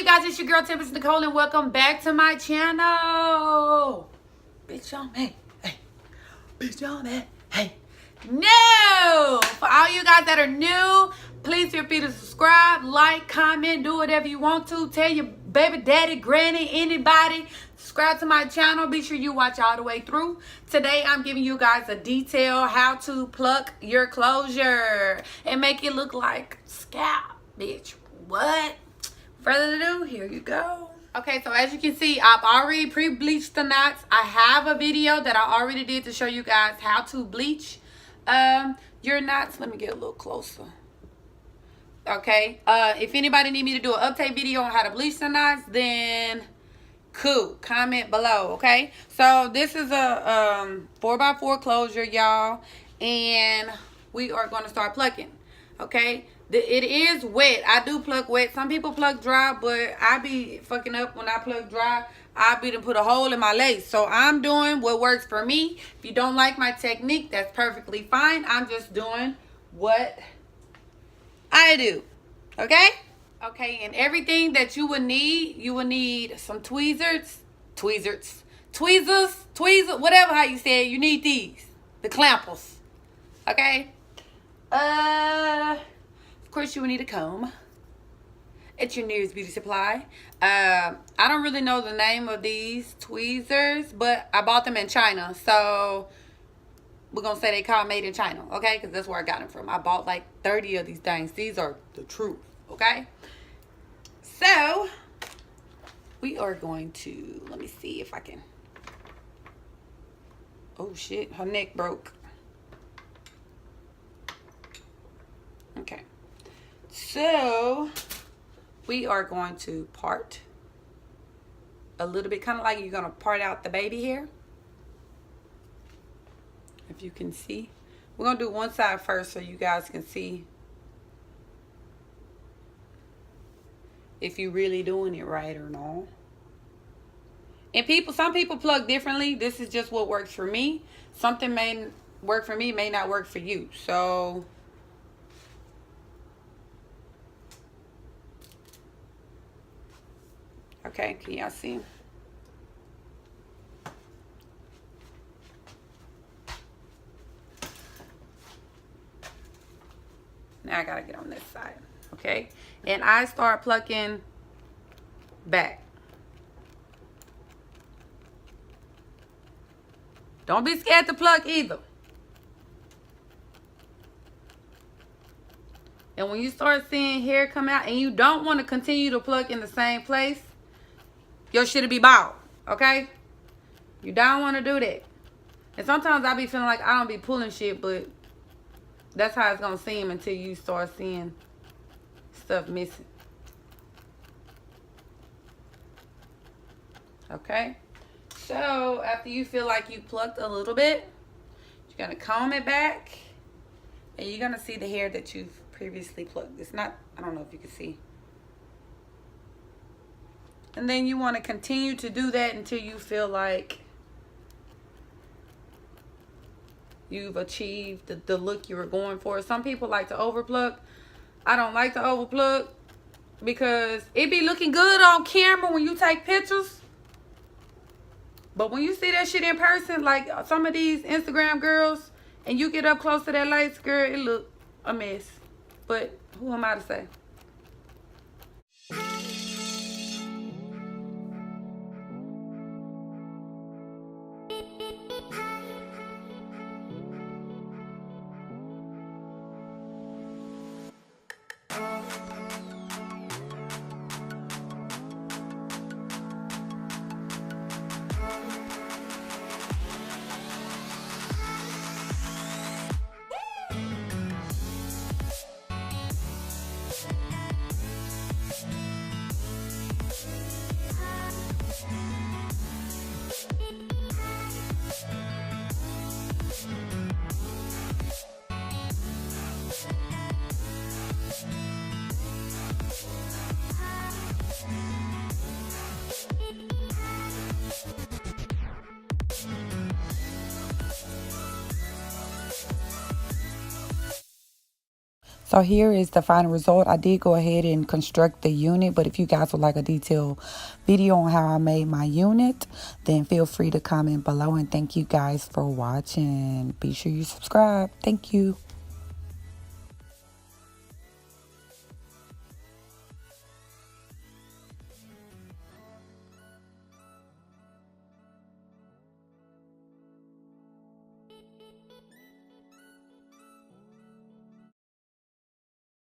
guys, it's your girl Tempest Nicole and welcome back to my channel. Bitch on me, hey. Bitch on me, hey. No! For all you guys that are new, please feel free to subscribe, like, comment, do whatever you want to. Tell your baby daddy, granny, anybody. Subscribe to my channel. Be sure you watch all the way through. Today, I'm giving you guys a detail how to pluck your closure and make it look like scalp, bitch. What? Further ado, here you go. Okay, so as you can see, I've already pre-bleached the knots. I have a video that I already did to show you guys how to bleach your knots. Let me get a little closer. Okay, if anybody need me to do an update video on how to bleach the knots, then cool, comment below. Okay, so this is a 4x4 closure, y'all, and we are going to start plucking. Okay, it is wet. I do pluck wet. Some people pluck dry, but I be fucking up when I pluck dry. I be to put a hole in my lace. So I'm doing what works for me. If you don't like my technique, that's perfectly fine. I'm just doing what I do. Okay? Okay, and everything that you will need some tweezers, whatever how you say it. You need these, the clampers. Okay? Of course you will need a comb at your nearest beauty supply. I don't really know the name of these tweezers, but I bought them in China, so we're gonna say they call made in China, okay? Because that's where I got them from. I bought like 30 of these things. These are the truth, okay? So we are going to, let me see if I can. Oh shit, her neck broke. Okay, so we are going to part a little bit, kind of like you're going to part out the baby hair. If you can see, we're going to do one side first so you guys can see if you're really doing it right or not. And some people pluck differently. This is just what works for me. Something may work for me, may not work for you. So okay, can y'all see? Now I gotta get on this side, okay? And I start plucking back. Don't be scared to pluck either. And when you start seeing hair come out and you don't want to continue to pluck in the same place, your shit'll be bald, okay? You don't want to do that. And sometimes I be feeling like I don't be pulling shit, but that's how it's going to seem until you start seeing stuff missing. Okay? So, after you feel like you plucked a little bit, you're going to comb it back. And you're going to see the hair that you've previously plucked. It's not, I don't know if you can see. And then you want to continue to do that until you feel like you've achieved the look you were going for. Some people like to overpluck. I don't like to overpluck because it be looking good on camera when you take pictures. But when you see that shit in person, like some of these Instagram girls, and you get up close to that lace, girl, it look a mess. But who am I to say? So here is the final result. I did go ahead and construct the unit, but if you guys would like a detailed video on how I made my unit, then feel free to comment below. And thank you guys for watching. Be sure you subscribe. Thank you.